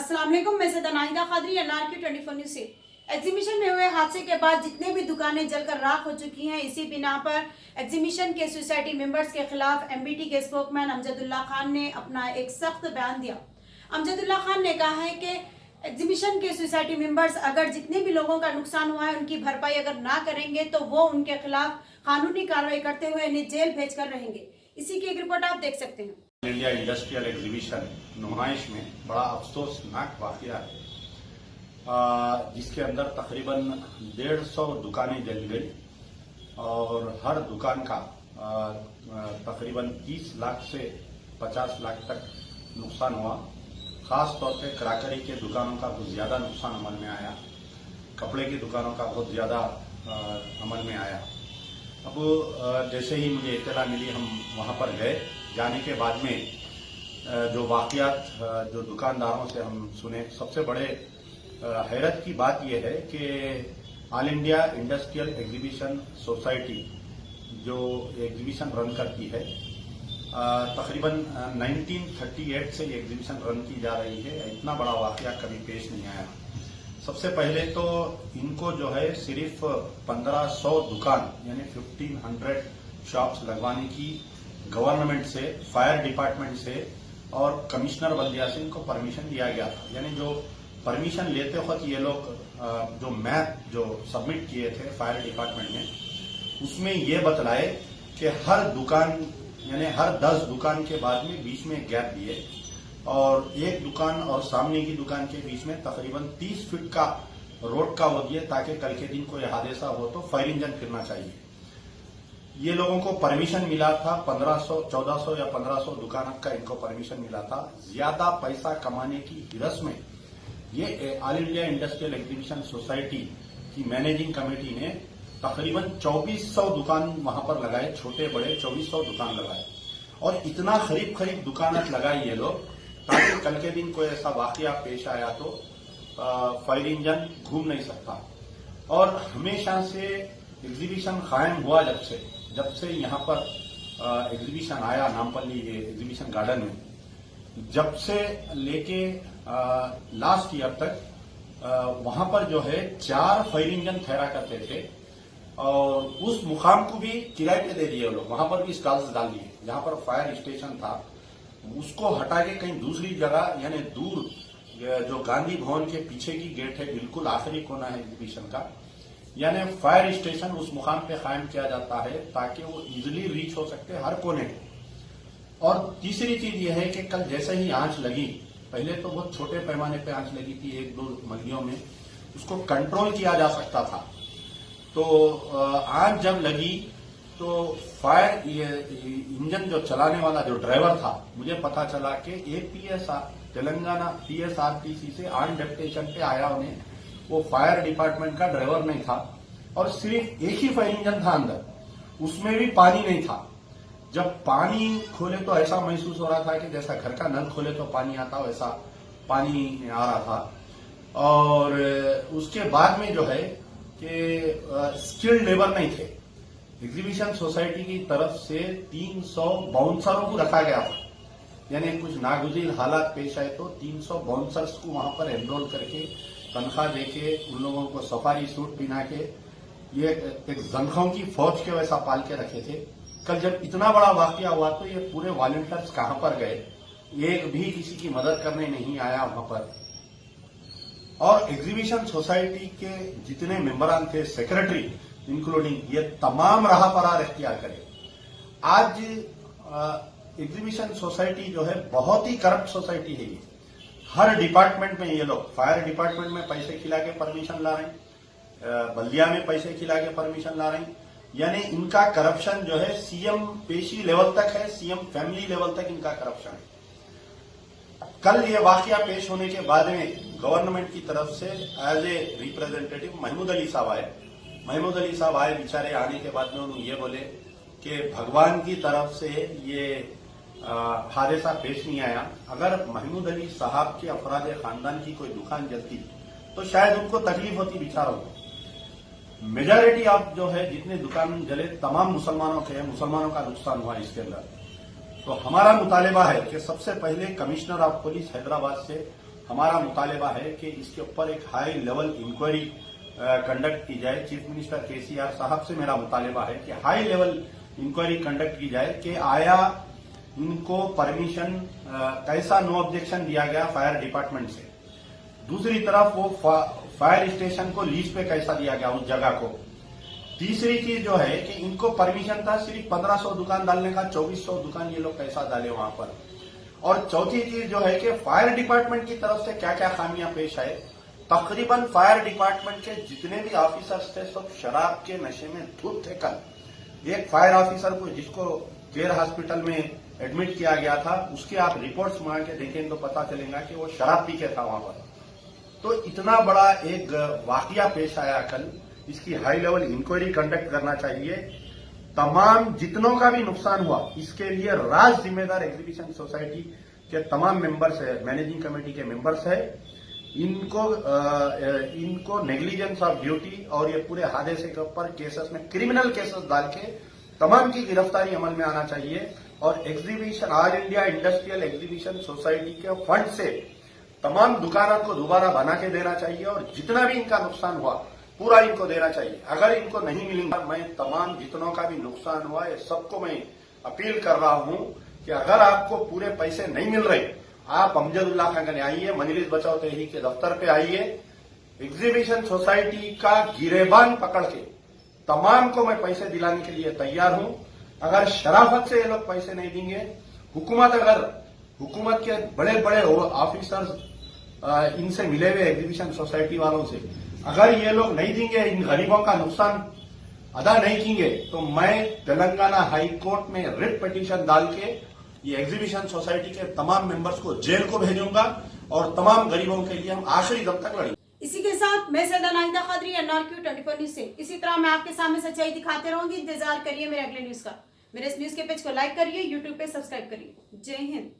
अस्सलाम वालेकुम, मैं सदा नाहिदा खादरी, NRQ 24 न्यूज़ से। एग्जीबिशन में हुए हादसे के बाद जितने भी दुकानें जलकर राख हो चुकी हैं, इसी बिना पर एग्जीबिशन के सोसाइटी मेंबर्स के खिलाफ MBT के स्पोकमैन अमजदुल्ला खान ने अपना एक सख्त बयान दिया। अमजदुल्ला खान ने कहा है कि एग्जीबिशन के सोसाइटी मेंबर्स अगर जितने भी लोगों का नुकसान हुआ है उनकी भरपाई अगर ना करेंगे तो वो उनके खिलाफ कानूनी कार्रवाई करते हुए इन्हें जेल भेजकर रहेंगे। इसी की एक रिपोर्ट आप देख सकते हैं। इंडिया इंडस्ट्रियल एग्जीबिशन नुमाइश में बड़ा अफसोसनाक वाकया है, जिसके अंदर तकरीबन 150 दुकानें जल गई और हर दुकान का तकरीबन 30 लाख से 50 लाख तक नुकसान हुआ। खास तौर पे क्राकरी के दुकानों का बहुत ज्यादा नुकसान अमल में आया, कपड़े की दुकानों का बहुत ज्यादा अमल में आया। अब जैसे ही मुझे इत्तला मिली हम वहां पर गए। जाने के बाद में जो वाकयात जो दुकानदारों से हम सुने, सबसे बड़े हैरत की बात यह है कि all India industrial exhibition society जो एग्जीबिशन रन करती है, तकरीबन 1938 से ये एग्जीबिशन रन की जा रही है। इतना बड़ा वाकया कभी पेश नहीं आया। सबसे पहले तो इनको जो है सिर्फ 1500 दुकान यानी 1500 शॉप्स लगवाने की गवर्नमेंट से, फायर डिपार्टमेंट से और कमिश्नर बल्दिया से इनको परमिशन दिया गया था। यानी जो परमिशन लेते वक्त ये लोग जो मैप जो सबमिट किए थे फायर डिपार्टमेंट में, उसमें ये बतलाए कि हर दुकान यानी हर 10 दुकान के बाद में बीच में गैप दिए और एक दुकान और सामने की दुकान के बीच में तकरीबन 30 फीट का रोड का वो दिए, ताकि कल के दिन कोई हादसा हो तो फायर इंजन फिरना चाहिए। ये लोगों को परमिशन मिला था 1500, 1400 या 1500 दुकान का इनको परमिशन मिला था। ज्यादा पैसा कमाने की हिरस में ये all India industrial exhibition society की मैनेजिंग कमेटी ने तकरीबन 2400 दुकान वहां पर लगाए, छोटे बड़े 2400 दुकान लगाए और इतना खरीब दुकान लगाई ये लोग, ताकि कल के दिन कोई ऐसा वाकया पेश आया तो फायर इंजन घूम नहीं सकता। और हमेशा से एग्जीबिशन कायम हुआ जब से यहाँ पर एग्जीबिशन आया नामपल्ली एग्जीबिशन गार्डन में, जब से लेके लास्ट ईयर तक वहां पर जो है 4 फायर इंजन ठहरा करते थे और उस मुकाम को भी किराए पे दे दिए लोग। वहां पर भी स्टॉल्स डाल दिए। जहां पर फायर स्टेशन था उसको हटा के कहीं दूसरी जगह यानी दूर, जो गांधी भवन के पीछे की गेट है, बिल्कुल आखिरी कोना है एग्जीबिशन का, यानी फायर स्टेशन उस मुकाम पे कायम किया जाता है ताकि वो इजिली रीच हो सकते हर कोने को। और तीसरी चीज ये है कि कल जैसे ही आंच लगी, पहले तो बहुत छोटे पैमाने पे आंच लगी थी 1-2 मलियों में, उसको कंट्रोल किया जा सकता था। तो आंच जब लगी तो फायर इंजन जो चलाने वाला जो ड्राइवर था, मुझे पता चला कि तेलंगाना PSRTC से ऑन डेप्यूटेशन पे आया उन्हें, वो फायर डिपार्टमेंट का ड्राइवर नहीं था और सिर्फ एक ही फायर इंजन था अंदर, उसमें भी पानी नहीं था। जब पानी खोले तो ऐसा महसूस हो रहा था कि जैसा घर का नल खोले तो पानी आता हो, वैसा पानी आ रहा था। और उसके बाद में जो है कि स्किल्ड लेबर नहीं थे। एग्जीबिशन सोसाइटी की तरफ से 300 बाउंसरों को रखा गया था, यानी कुछ नागुजीर हालात पेश आए तो 300 बाउंसर्स को वहां पर एनरोल करके तनख्वाह देके उन लोगों को सफारी सूट पहना के ये एक जंखों की फौज के वैसा पाल के रखे थे। कल जब इतना बड़ा वाकया हुआ तो ये पूरे वॉलंटियर्स कहां पर गए? एक भी किसी की मदद करने नहीं आया वहां पर। और एग्जीबिशन सोसाइटी के जितने मेंबरान थे, सेक्रेटरी इंक्लूडिंग, ये तमाम राह फरार इख्तियार करे। आज एग्जीबिशन सोसाइटी जो है बहुत ही करप्ट सोसाइटी है। ये हर डिपार्टमेंट में ये लोग, फायर डिपार्टमेंट में पैसे खिला के परमिशन ला रहे हैं, बल्दिया में पैसे खिला के परमिशन ला रहे हैं, यानी इनका करप्शन जो है सीएम पेशी लेवल तक है, सीएम फैमिली लेवल तक इनका करप्शन है। कल ये वाकया पेश होने के बाद में गवर्नमेंट की तरफ से as a representative Mahmood Ali साहब आए। महमूद अली साहब आए, बेचारे आने के बाद में उन्होंने ये बोले कि भगवान की तरफ से ये हादसा पेश नहीं आया। अगर महमूद अली साहब के अफराद खानदान की कोई दुकान जलती तो शायद उनको तकलीफ होती बेचारों को। मेजॉरिटी ऑफ जो है जितने दुकान जले तमाम मुसलमानों के हैं, मुसलमानों का नुकसान हुआ इसके अंदर। तो हमारा मुतालिबा है कि सबसे पहले कमिश्नर ऑफ पुलिस हैदराबाद से हमारा मुतालबा है कि इसके ऊपर एक हाई लेवल इंक्वायरी कंडक्ट की जाए। चीफ मिनिस्टर केसीआर साहब से मेरा मुतालबा है कि हाई लेवल इंक्वायरी कंडक्ट की जाए कि आया इनको परमिशन कैसा नो ऑब्जेक्शन दिया गया फायर डिपार्टमेंट से। दूसरी तरफ वो फायर स्टेशन को लीज पे कैसा दिया गया उस जगह को। तीसरी चीज जो है कि इनको परमिशन था सिर्फ 1500 दुकान डालने का, 2400 दुकान ये लोग कैसा डाले वहां पर। और चौथी चीज जो है कि फायर डिपार्टमेंट की तरफ से क्या क्या खामियां पेश आए। तकरीबन फायर डिपार्टमेंट के जितने भी ऑफिसर्स थे सब शराब के नशे में धुत थे। कल एक फायर ऑफिसर को जिसको केयर हॉस्पिटल में एडमिट किया गया था, उसके आप रिपोर्ट्स मांग के देखें तो पता चलेगा कि वो शराब पी के था वहां पर। तो इतना बड़ा एक वाकया पेश आया कल, इसकी हाई लेवल इंक्वायरी कंडक्ट करना चाहिए। तमाम जितनों का भी नुकसान हुआ इसके लिए राज जिम्मेदार एग्जीबिशन सोसाइटी के तमाम मेंबर्स है, मैनेजिंग कमेटी के मेंबर्स है। इनको नेग्लिजेंस ऑफ ड्यूटी और ये पूरे हादसे के ऊपर केसेस में क्रिमिनल केसेस डाल के तमाम की गिरफ्तारी अमल में आना चाहिए। और exhibition all India industrial exhibition society के फंड से तमाम दुकानों को दोबारा बना के देना चाहिए और जितना भी इनका नुकसान हुआ पूरा इनको देना चाहिए। अगर इनको नहीं मिलेगा, मैं तमाम जितनों का भी नुकसान हुआ है सबको मैं अपील कर रहा हूं कि अगर आपको पूरे पैसे नहीं मिल रहे, आप अमजदुल्लाह खान के आइए, मजलिस बचाओ तहरीक के दफ्तर पे आइए। एग्जीबिशन सोसाइटी का गिरेबान पकड़ के तमाम को मैं पैसे दिलाने के लिए तैयार हूं। अगर शराफत से ये लोग पैसे नहीं देंगे, हुकूमत के बड़े बड़े ऑफिसर्स इनसे मिले हुए एग्जीबिशन सोसाइटी वालों से, अगर ये लोग नहीं देंगे, इन गरीबों का नुकसान अदा नहीं करेंगे, तो मैं तेलंगाना हाई कोर्ट में रिट पिटीशन डाल के ये एग्जीबिशन सोसाइटी के तमाम मेंबर्स को जेल को भेजूंगा और तमाम गरीबों के लिए हम आखिरी दम तक लड़ेंगे। इसी के साथ मैं सैयदा नाहिदा कादरी, NRQ 24 न्यूज से इसी तरह मैं आपके सामने सच्चाई दिखाते रहूंगी। इंतजार करिए मेरे अगले न्यूज का। मेरे इस न्यूज के पेज को लाइक करिए, यूट्यूब पे सब्सक्राइब करिए। जय हिंद।